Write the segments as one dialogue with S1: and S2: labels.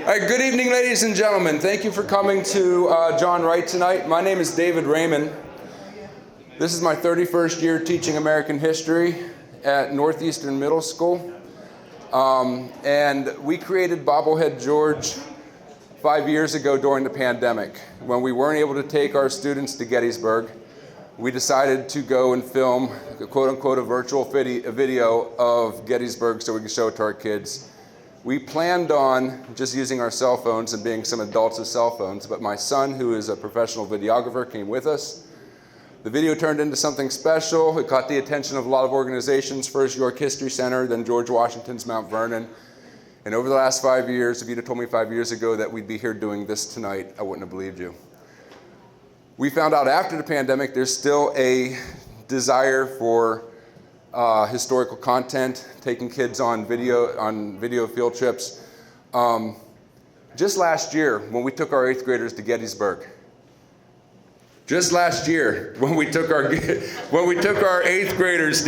S1: All right, good evening, ladies and gentlemen. Thank you for coming to John Wright tonight. My name is David Raymond. This is my 31st year teaching American history at Northeastern Middle School. And we created Bobblehead George 5 years ago during the pandemic. When we weren't able to take our students to Gettysburg, we decided to go and film, quote-unquote, a virtual video of Gettysburg so we can show it to our kids. We planned on just using our cell phones and being some adults with cell phones, but my son, who is a professional videographer, came with us. The video turned into something special. It caught the attention of a lot of organizations, first York History Center, then George Washington's Mount Vernon. And over the last 5 years, if you'd have told me 5 years ago that we'd be here doing this tonight, I wouldn't have believed you. We found out after the pandemic there's still a desire for historical content, taking kids on video field trips. Just last year, when we took our 8th graders to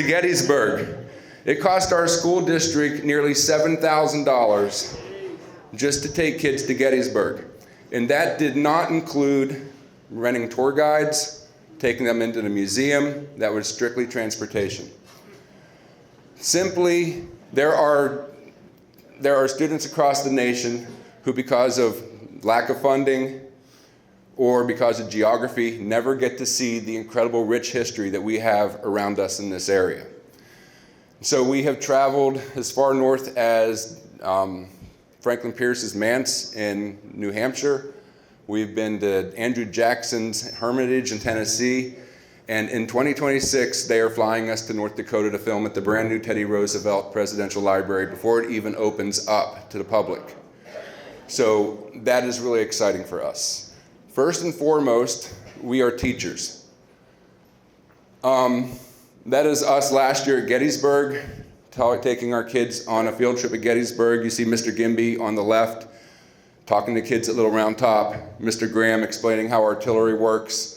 S1: Gettysburg, it cost our school district nearly $7,000 just to take kids to Gettysburg. And that did not include renting tour guides, taking them into the museum. That was strictly transportation. Simply, there are students across the nation who, because of lack of funding or because of geography, never get to see the incredible rich history that we have around us in this area. So we have traveled as far north as Franklin Pierce's manse in New Hampshire. We've been to Andrew Jackson's Hermitage in Tennessee. And in 2026, they are flying us to North Dakota to film at the brand new Teddy Roosevelt Presidential Library before it even opens up to the public. So that is really exciting for us. First and foremost, we are teachers. That is us last year at Gettysburg, taking our kids on a field trip at Gettysburg. You see Mr. Gimbi on the left, talking to kids at Little Round Top, Mr. Graham explaining how artillery works,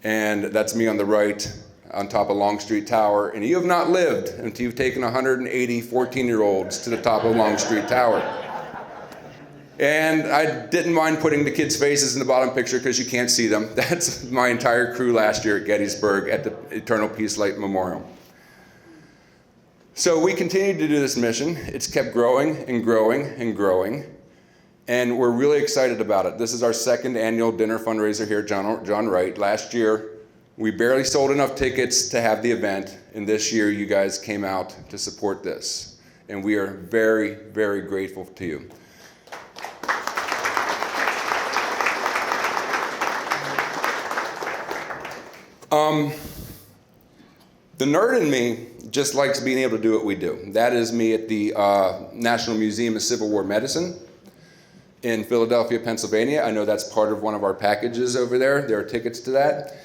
S1: and that's me on the right, on top of Longstreet Tower. And you have not lived until you've taken 180 14-year-olds to the top of Longstreet Tower. And I didn't mind putting the kids' faces in the bottom picture because you can't see them. That's my entire crew last year at Gettysburg at the Eternal Peace Light Memorial. So we continue to do this mission. It's kept growing and growing and growing. And we're really excited about it. This is our second annual dinner fundraiser here at John Wright. Last year, we barely sold enough tickets to have the event, and this year you guys came out to support this. And we are very, very grateful to you. The nerd in me just likes being able to do what we do. That is me at the National Museum of Civil War Medicine in Philadelphia, Pennsylvania. I know that's part of one of our packages over there. There are tickets to that.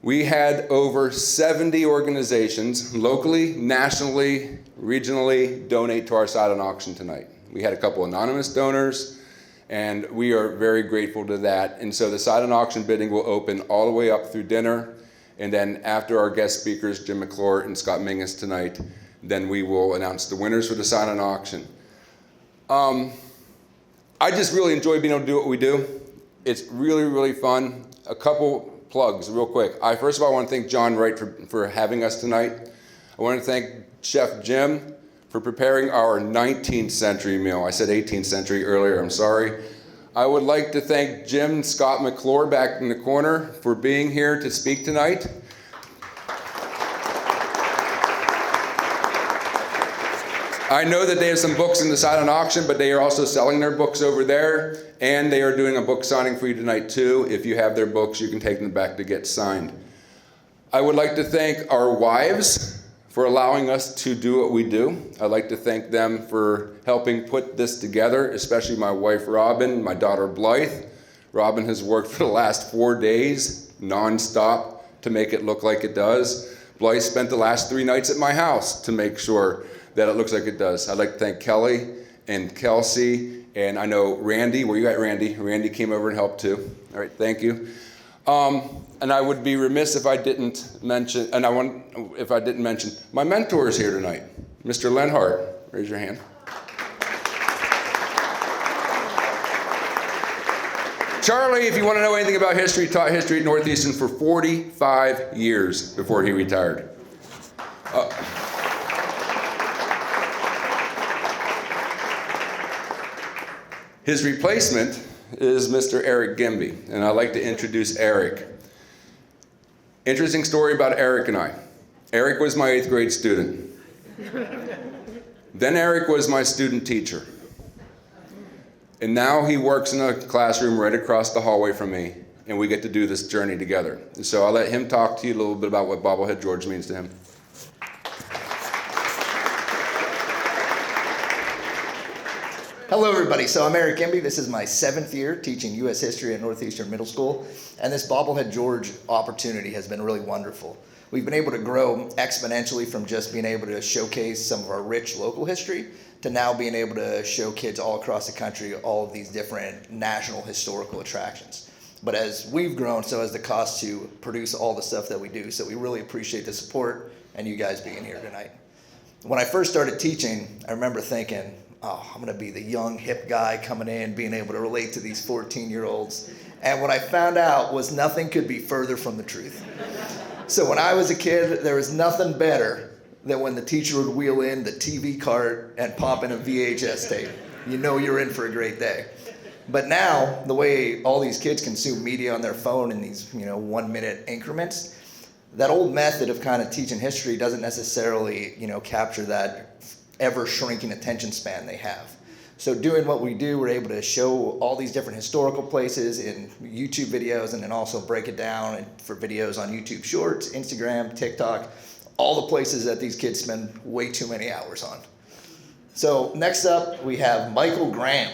S1: We had over 70 organizations, locally, nationally, regionally, donate to our silent auction tonight. We had a couple anonymous donors, and we are very grateful to that. And so the silent auction bidding will open all the way up through dinner, and then after our guest speakers, Jim McClure and Scott Mingus tonight, then we will announce the winners for the silent auction. I just really enjoy being able to do what we do. It's really, really fun. A couple plugs real quick. First of all, I want to thank John Wright for having us tonight. I want to thank Chef Jim for preparing our 19th century meal. I said 18th century earlier, I'm sorry. I would like to thank Jim and Scott McClure back in the corner for being here to speak tonight. I know that they have some books in the silent auction, but they are also selling their books over there, and they are doing a book signing for you tonight too. If you have their books, you can take them back to get signed. I would like to thank our wives for allowing us to do what we do. I'd like to thank them for helping put this together, especially my wife, Robin, my daughter, Blythe. Robin has worked for the last 4 days, nonstop, to make it look like it does. Blythe spent the last 3 nights at my house to make sure that it looks like it does. I'd like to thank Kelly and Kelsey, and I know Randy. Where you at, Randy? Randy came over and helped too. All right, thank you. And I would be remiss if I didn't mention, my mentor is here tonight, Mr. Lenhart. Raise your hand. Charlie, if you want to know anything about history, taught history at Northeastern for 45 years before he retired. His replacement is Mr. Eric Gimbi, and I'd like to introduce Eric. Interesting story about Eric and I. Eric was my 8th grade student. Then Eric was my student teacher. And now he works in a classroom right across the hallway from me, and we get to do this journey together. And so I'll let him talk to you a little bit about what Bobblehead George means to him.
S2: Hello everybody, so I'm Eric Gimbi. This is my 7th year teaching U.S. history at Northeastern Middle School, and this Bobblehead George opportunity has been really wonderful. We've been able to grow exponentially from just being able to showcase some of our rich local history to now being able to show kids all across the country all of these different national historical attractions. But as we've grown, so has the cost to produce all the stuff that we do, so we really appreciate the support and you guys being here tonight. When I first started teaching, I remember thinking, oh, I'm gonna be the young, hip guy coming in, being able to relate to these 14-year-olds. And what I found out was nothing could be further from the truth. So when I was a kid, there was nothing better than when the teacher would wheel in the TV cart and pop in a VHS tape. You know you're in for a great day. But now, the way all these kids consume media on their phone in these 1-minute increments, that old method of kind of teaching history doesn't necessarily capture that ever shrinking attention span they have. So doing what we do, we're able to show all these different historical places in YouTube videos and then also break it down for videos on YouTube Shorts, Instagram, TikTok, all the places that these kids spend way too many hours on. So next up, we have Michael Graham.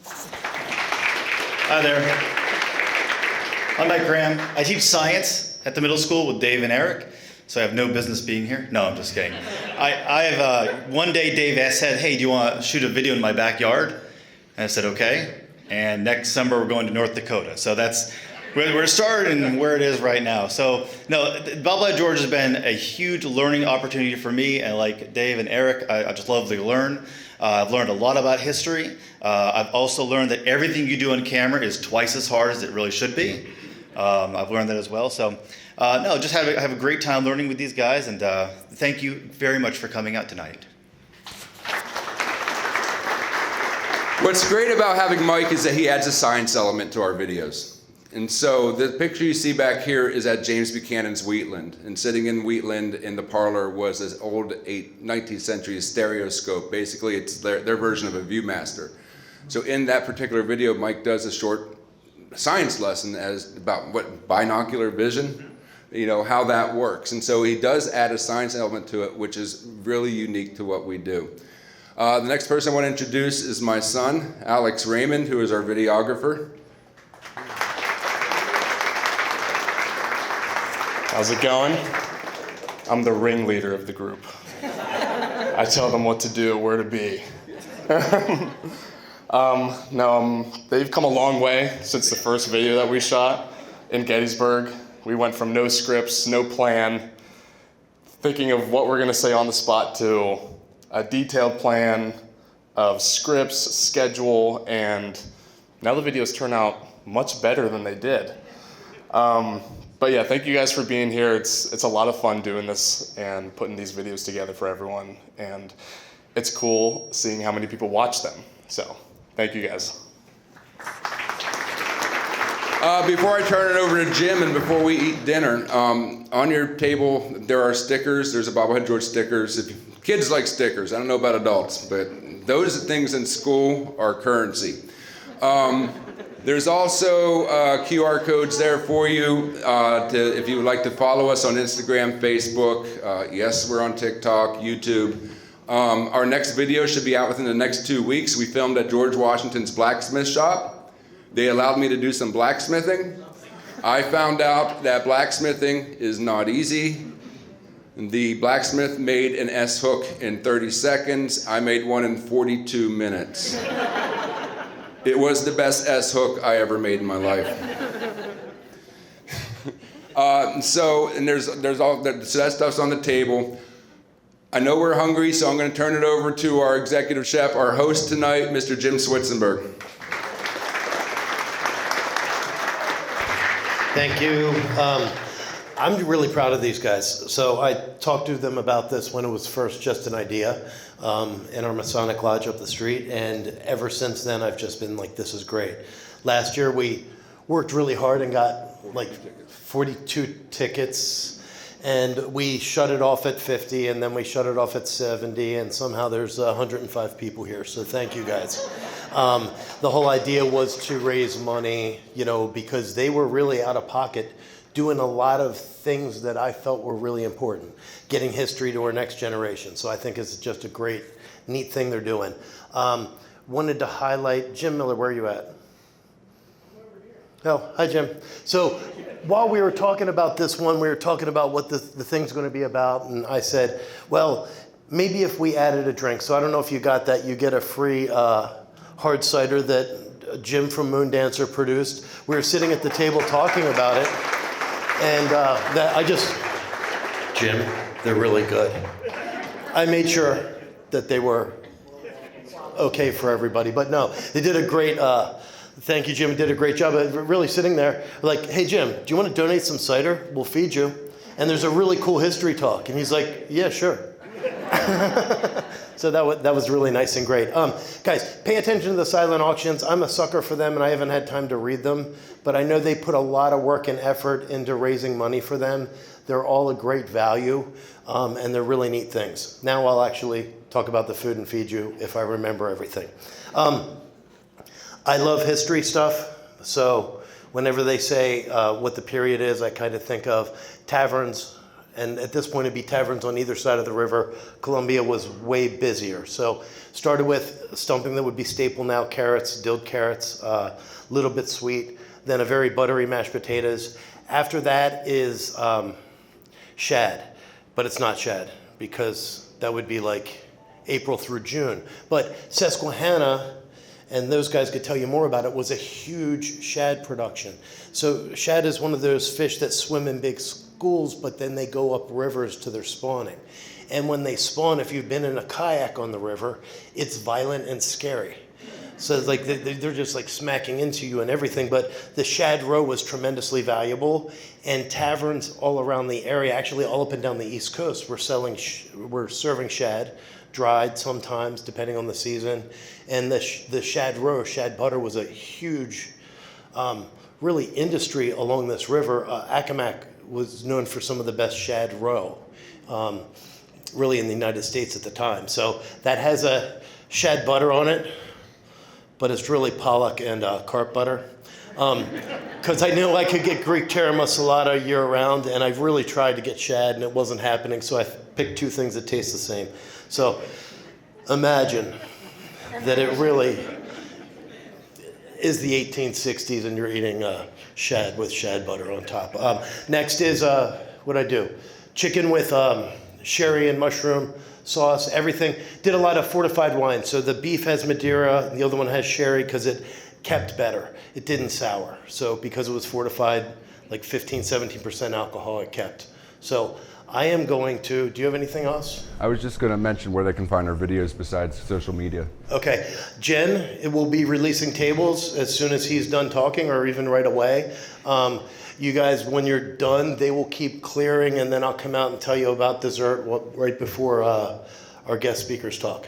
S3: Hi there. I'm Mike Graham. I teach science at the middle school with Dave and Eric, so I have no business being here. No, I'm just kidding. One day Dave said, hey, do you want to shoot a video in my backyard? And I said, okay. And next summer we're going to North Dakota. So we're starting where it is right now. So no, Bobblehead George has been a huge learning opportunity for me. And like Dave and Eric, I just love to learn. I've learned a lot about history. I've also learned that everything you do on camera is twice as hard as it really should be. I've learned that as well. So just have a great time learning with these guys, and thank you very much for coming out tonight.
S1: What's great about having Mike is that he adds a science element to our videos. And so the picture you see back here is at James Buchanan's Wheatland. And sitting in Wheatland in the parlor was this old 19th century stereoscope. Basically, it's their version of a Viewmaster. So in that particular video, Mike does a short science lesson about what binocular vision, how that works. And so he does add a science element to it, which is really unique to what we do. The next person I want to introduce is my son, Alex Raymond, who is our videographer.
S4: How's it going? I'm the ringleader of the group. I tell them what to do, where to be. They've come a long way since the first video that we shot in Gettysburg. We went from no scripts, no plan, thinking of what we're gonna say on the spot to a detailed plan of scripts, schedule, and now the videos turn out much better than they did. But yeah, thank you guys for being here. It's a lot of fun doing this and putting these videos together for everyone. And it's cool seeing how many people watch them. So thank you guys.
S1: Before I turn it over to Jim and before we eat dinner, on your table there are stickers. There's a Bobblehead George stickers. Kids like stickers. I don't know about adults, but those things in school are currency. There's also QR codes there for you if you would like to follow us on Instagram, Facebook. Yes, we're on TikTok, YouTube. Our next video should be out within the next 2 weeks. We filmed at George Washington's blacksmith shop. They allowed me to do some blacksmithing. I found out that blacksmithing is not easy. The blacksmith made an S-hook in 30 seconds. I made one in 42 minutes. It was the best S-hook I ever made in my life. So that stuff's on the table. I know we're hungry, so I'm going to turn it over to our executive chef, our host tonight, Mr. Jim Switzenberg.
S5: Thank you. I'm really proud of these guys. So I talked to them about this when it was first just an idea in our Masonic Lodge up the street. And ever since then, I've just been like, this is great. Last year, we worked really hard and got like 42 tickets. And we shut it off at 50, and then we shut it off at 70, and somehow there's 105 people here. So thank you guys. The whole idea was to raise money, because they were really out of pocket doing a lot of things that I felt were really important, getting history to our next generation. So I think it's just a great, neat thing they're doing. Wanted to highlight, Jim Miller, where are you at? Oh, hi, Jim. So while we were talking about this one, we were talking about what the thing's going to be about, and I said, well, maybe if we added a drink. So I don't know if you got that. You get a free hard cider that Jim from Moon Dancer produced. We were sitting at the table talking about it, and Jim, they're really good. I made sure that they were okay for everybody, but no, they did a great, thank you, Jim, did a great job of really sitting there like, hey, Jim, do you want to donate some cider? We'll feed you. And there's a really cool history talk. And he's like, yeah, sure. So that was really nice and great. Guys, pay attention to the silent auctions. I'm a sucker for them, and I haven't had time to read them. But I know they put a lot of work and effort into raising money for them. They're all a great value, and they're really neat things. Now I'll actually talk about the food and feed you if I remember everything. I love history stuff, so whenever they say what the period is, I kind of think of taverns, and at this point it'd be taverns on either side of the river. Columbia was way busier, so started with something that would be staple now, carrots, dilled carrots, a little bit sweet, then a very buttery mashed potatoes. After that is shad, but it's not shad because that would be like April through June. But Susquehanna, and those guys could tell you more about it, was a huge shad production. So shad is one of those fish that swim in big schools, but then they go up rivers to their spawning. And when they spawn, if you've been in a kayak on the river, it's violent and scary. So it's like they're just like smacking into you and everything. But the shad roe was tremendously valuable, and taverns all around the area, actually all up and down the East Coast, were serving shad, dried sometimes, depending on the season. And the shad roe, shad butter, was a huge, really industry along this river. Accomack was known for some of the best shad roe, really in the United States at the time. So that has a shad butter on it, but it's really pollock and carp butter. Because I knew I could get Greek taramasalata year round, and I've really tried to get shad, and it wasn't happening, so I picked two things that taste the same. So imagine that it really is the 1860s and you're eating shad with shad butter on top. Next is, what I do? Chicken with sherry and mushroom sauce, everything. Did a lot of fortified wine. So the beef has Madeira, the other one has sherry because it kept better. It didn't sour. So because it was fortified, like 15, 17% alcohol, it kept. So I am going to, do you have anything else?
S1: I was just going to mention where they can find our videos besides social media.
S5: Okay. Jen will be releasing tables as soon as he's done talking, or even right away. You guys, when you're done, they will keep clearing, and then I'll come out and tell you about dessert right before our guest speakers talk.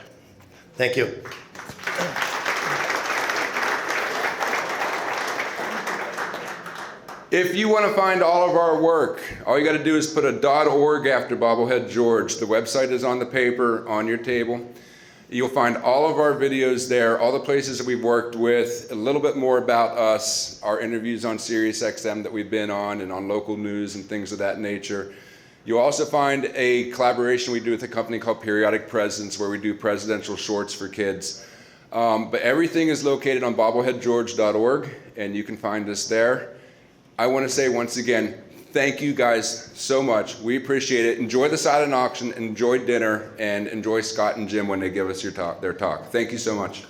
S5: Thank you.
S1: If you want to find all of our work, all you got to do is put a .org after Bobblehead George. The website is on the paper on your table. You'll find all of our videos there, all the places that we've worked with, a little bit more about us, our interviews on SiriusXM that we've been on, and on local news and things of that nature. You'll also find a collaboration we do with a company called Periodic Presence, where we do presidential shorts for kids. But everything is located on bobbleheadgeorge.org, and you can find us there. I want to say once again, thank you guys so much. We appreciate it. Enjoy the silent auction, enjoy dinner, and enjoy Scott and Jim when they give us their talk. Thank you so much.